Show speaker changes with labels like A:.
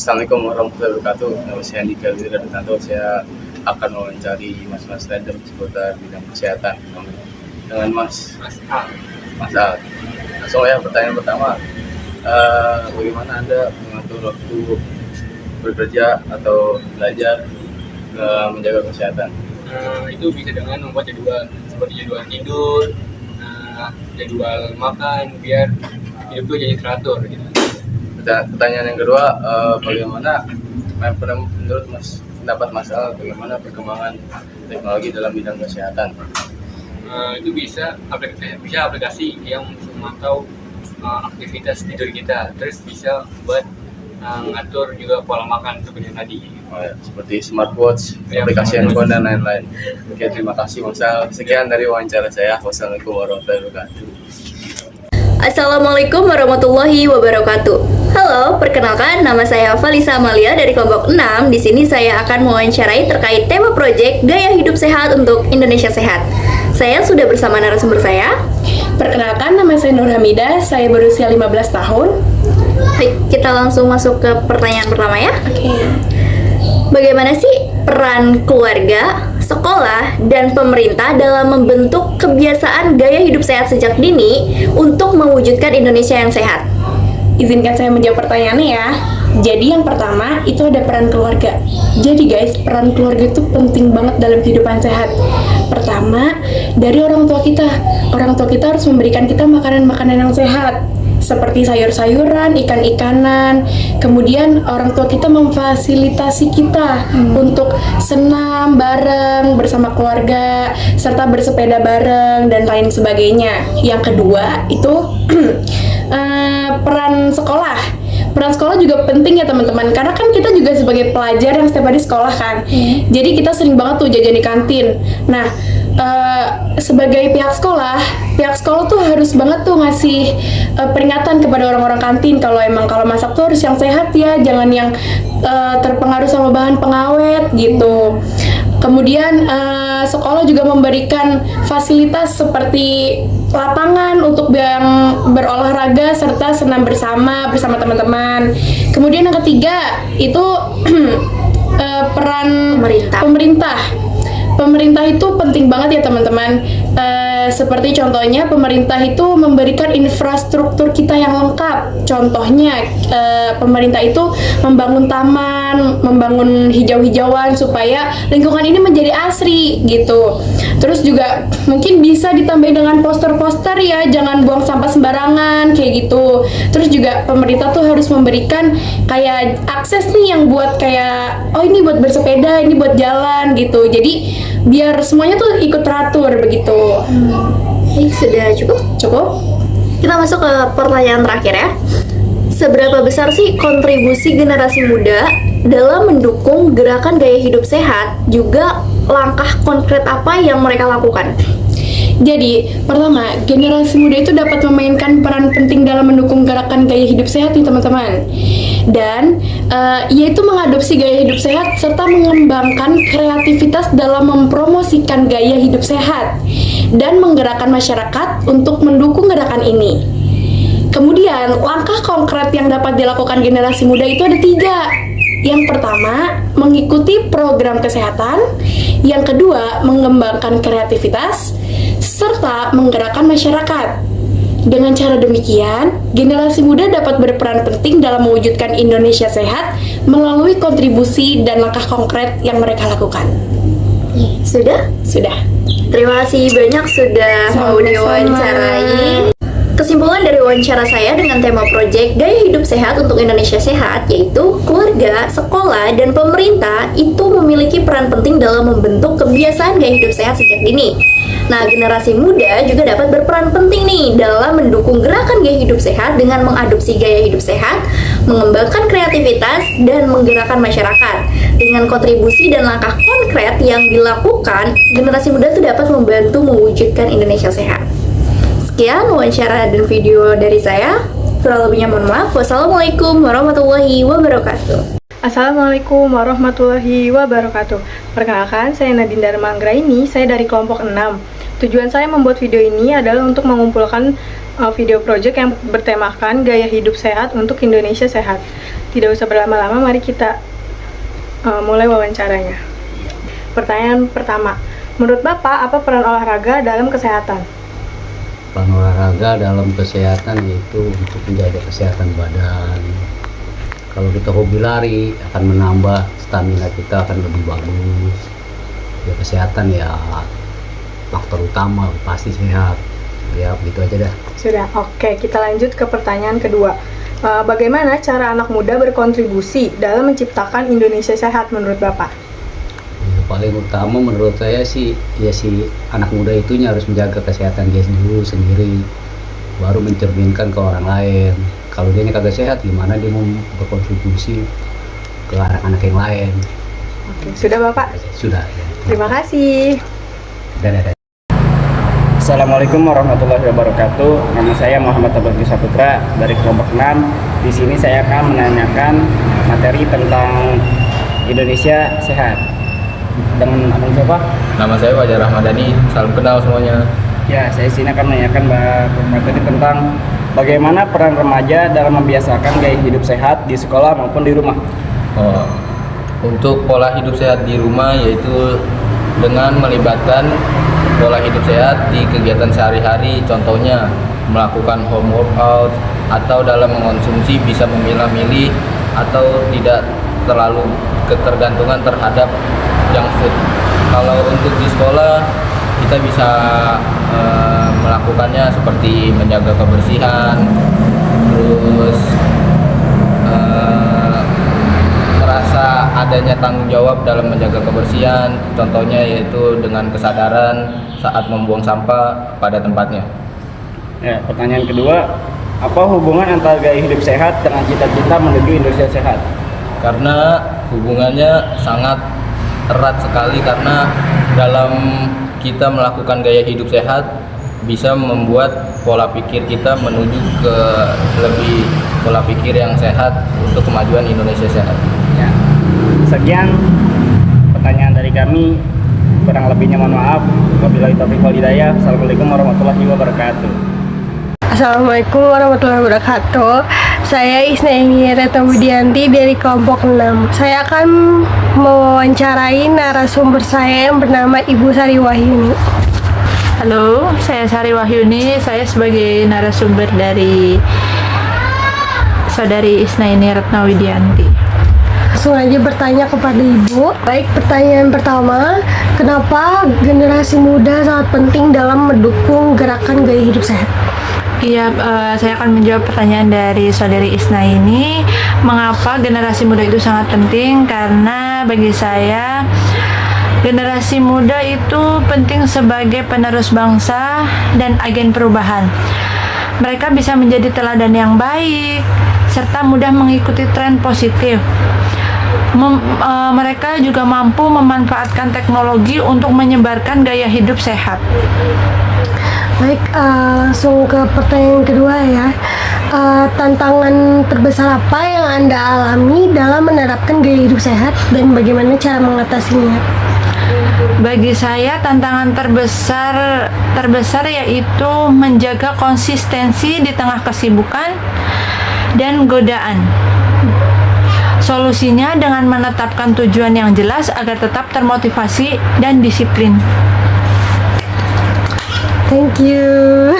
A: Assalamualaikum warahmatullahi wabarakatuh. Nama saya Andika Wiraditanto. Saya akan mewawancari mas-mas random seputar bidang kesehatan dengan Mas Al. Langsung ya, pertanyaan pertama. Bagaimana Anda mengatur waktu bekerja atau belajar menjaga kesehatan?
B: Itu bisa dengan membuat jadwal, seperti jadwal tidur, jadwal makan, biar hidup itu jadi teratur gitu.
A: Pertanyaan yang kedua, bagaimana menurut pendapat Mas Al, bagaimana perkembangan teknologi dalam bidang kesehatan?
B: Itu bisa aplikasi yang memantau aktivitas tidur kita, terus bisa buat ngatur juga pola makan seperti tadi.
A: Seperti smartwatch, aplikasi handphone dan lain-lain. Oke, terima kasih Mas Al. Sekian dari wawancara saya. Wassalamualaikum warahmatullahi wabarakatuh.
C: Assalamualaikum warahmatullahi wabarakatuh. Halo, perkenalkan nama saya Valisa Amalia dari kelompok 6. Di sini saya akan mewawancarai terkait tema proyek Gaya Hidup Sehat untuk Indonesia Sehat. Saya sudah bersama narasumber saya.
D: Perkenalkan, nama saya Nur Hamidah, saya berusia 15 tahun.
C: Baik, kita langsung masuk ke pertanyaan pertama ya.
D: Oke.
C: Bagaimana sih peran keluarga, sekolah, dan pemerintah dalam membentuk kebiasaan gaya hidup sehat sejak dini untuk mewujudkan Indonesia yang sehat?
D: Izinkan saya menjawab pertanyaannya ya. Jadi yang pertama itu ada peran keluarga. Jadi guys, peran keluarga itu penting banget dalam kehidupan sehat. Pertama, dari orang tua kita. Orang tua kita harus memberikan kita makanan-makanan yang sehat, seperti sayur-sayuran, ikan-ikanan. Kemudian orang tua kita memfasilitasi kita untuk senam bareng bersama keluarga, serta bersepeda bareng dan lain sebagainya. Yang kedua itu peran sekolah. Peran sekolah juga penting ya teman-teman, karena kan kita juga sebagai pelajar yang setiap hari sekolah kan. Jadi kita sering banget tuh jajan di kantin. Nah, sebagai pihak sekolah tuh harus banget tuh ngasih peringatan kepada orang-orang kantin kalau masak tuh harus yang sehat ya, jangan yang terpengaruh sama bahan pengawet gitu. Kemudian sekolah juga memberikan fasilitas seperti lapangan untuk yang berolahraga serta senam bersama teman-teman. Kemudian yang ketiga itu peran pemerintah. Pemerintah itu penting banget ya teman-teman. Seperti contohnya pemerintah itu memberikan infrastruktur kita yang lengkap. Contohnya pemerintah itu membangun taman, membangun hijau-hijauan supaya lingkungan ini menjadi asri gitu. Terus juga mungkin bisa ditambahin dengan poster-poster ya, jangan buang sampah sembarangan kayak gitu. Terus juga pemerintah tuh harus memberikan kayak akses nih yang buat kayak ini buat bersepeda, ini buat jalan gitu. Jadi biar semuanya tuh ikut teratur begitu.
C: Sudah cukup? Kita masuk ke pertanyaan terakhir ya. Seberapa besar sih kontribusi generasi muda dalam mendukung gerakan gaya hidup sehat, juga langkah konkret apa yang mereka lakukan?
D: Jadi, pertama, generasi muda itu dapat memainkan peran penting dalam mendukung gerakan gaya hidup sehat nih teman-teman. Dan yaitu mengadopsi gaya hidup sehat serta mengembangkan kreativitas dalam mempromosikan gaya hidup sehat dan menggerakkan masyarakat untuk mendukung gerakan ini. Kemudian, langkah konkret yang dapat dilakukan generasi muda itu ada 3. Yang pertama, mengikuti program kesehatan. Yang kedua, mengembangkan kreativitas serta menggerakkan masyarakat. Dengan cara demikian, generasi muda dapat berperan penting dalam mewujudkan Indonesia sehat melalui kontribusi dan langkah konkret yang mereka lakukan.
C: Sudah? Terima kasih banyak sudah mau diwawancarai. Kesimpulan dari wawancara saya dengan tema proyek Gaya Hidup Sehat untuk Indonesia Sehat yaitu keluarga, sekolah, dan pemerintah itu memiliki peran penting dalam membentuk kebiasaan gaya hidup sehat sejak dini. Nah, generasi muda juga dapat berperan penting nih dalam mendukung gerakan gaya hidup sehat dengan mengadopsi gaya hidup sehat, mengembangkan kreativitas, dan menggerakkan masyarakat. Dengan kontribusi dan langkah konkret yang dilakukan, generasi muda itu dapat membantu mewujudkan Indonesia sehat. Sekian wawancara dan video dari saya. Kurang lebihnya mohon maaf. Wassalamualaikum warahmatullahi wabarakatuh.
E: Assalamualaikum warahmatullahi wabarakatuh. Perkenalkan, saya Nadine Dharma Anggraini, saya dari kelompok 6. Tujuan saya membuat video ini adalah untuk mengumpulkan video project yang bertemakan gaya hidup sehat untuk Indonesia sehat. Tidak usah berlama-lama, mari kita mulai wawancaranya. Pertanyaan pertama, menurut Bapak apa peran olahraga dalam kesehatan?
F: Peran olahraga dalam kesehatan yaitu untuk menjaga kesehatan badan. Kalau kita hobi lari akan menambah stamina kita, akan lebih bagus. Ya kesehatan ya faktor utama, pasti sehat. Ya begitu aja dah.
E: Sudah, oke, kita lanjut ke pertanyaan kedua. Bagaimana cara anak muda berkontribusi dalam menciptakan Indonesia sehat menurut Bapak?
F: Yang paling utama menurut saya sih ya si anak muda itunya harus menjaga kesehatan dia dulu sendiri, baru mencerminkan ke orang lain. Kalau dia kagak sehat, gimana dia mau berkontribusi ke anak-anak yang lain?
E: Oke, sudah Bapak?
F: Sudah. Ya.
E: Terima kasih.
F: Dadah.
G: Assalamualaikum warahmatullahi wabarakatuh. Nama saya Muhammad Tabarki Saputra dari kelompok 6. Di sini saya akan menanyakan materi tentang Indonesia sehat. Dengan abang siapa?
A: Nama saya Fajar Rahmadani, salam kenal semuanya.
G: Ya, saya sini akan menanyakan materi tentang bagaimana peran remaja dalam membiasakan gaya hidup sehat di sekolah maupun di rumah.
A: Untuk pola hidup sehat di rumah yaitu dengan melibatkan pola hidup sehat di kegiatan sehari-hari, contohnya melakukan home workout atau dalam mengonsumsi bisa memilah-milih atau tidak terlalu ketergantungan terhadap junk food. Kalau untuk di sekolah kita bisa melakukannya seperti menjaga kebersihan, terus merasa adanya tanggung jawab dalam menjaga kebersihan, contohnya yaitu dengan kesadaran saat membuang sampah pada tempatnya.
G: Ya, pertanyaan kedua, apa hubungan antara gaya hidup sehat dengan cita-cita menuju Indonesia sehat?
A: Karena hubungannya sangat erat sekali, karena dalam kita melakukan gaya hidup sehat bisa membuat pola pikir kita menuju ke lebih pola pikir yang sehat untuk kemajuan Indonesia sehat.
G: Ya. Sekian pertanyaan dari kami. Kurang lebihnya mohon maaf. Wabillahi taufiq wal hidayah. Assalamualaikum warahmatullahi wabarakatuh.
H: Assalamualaikum warahmatullahi wabarakatuh. Saya Isnaini Retno Budianti dari kelompok 6. Saya akan mewawancarai narasumber saya yang bernama Ibu Sari Wahyuni.
I: Halo, saya Sari Wahyuni. Saya sebagai narasumber dari Saudari Isnaini Retno Widianti.
H: Langsung aja bertanya kepada Ibu. Baik, pertanyaan pertama, kenapa generasi muda sangat penting dalam mendukung gerakan gaya hidup sehat?
I: Iya, saya akan menjawab pertanyaan dari Saudari Isna ini. Mengapa generasi muda itu sangat penting? Karena bagi saya generasi muda itu penting sebagai penerus bangsa dan agen perubahan. Mereka bisa menjadi teladan yang baik serta mudah mengikuti tren positif. Mereka juga mampu memanfaatkan teknologi untuk menyebarkan gaya hidup sehat.
H: Baik, langsung ke pertanyaan kedua ya. Tantangan terbesar apa yang Anda alami dalam menerapkan gaya hidup sehat dan bagaimana cara mengatasinya?
I: Bagi saya tantangan terbesar yaitu menjaga konsistensi di tengah kesibukan dan godaan. Solusinya dengan menetapkan tujuan yang jelas agar tetap termotivasi dan disiplin.
H: Thank you.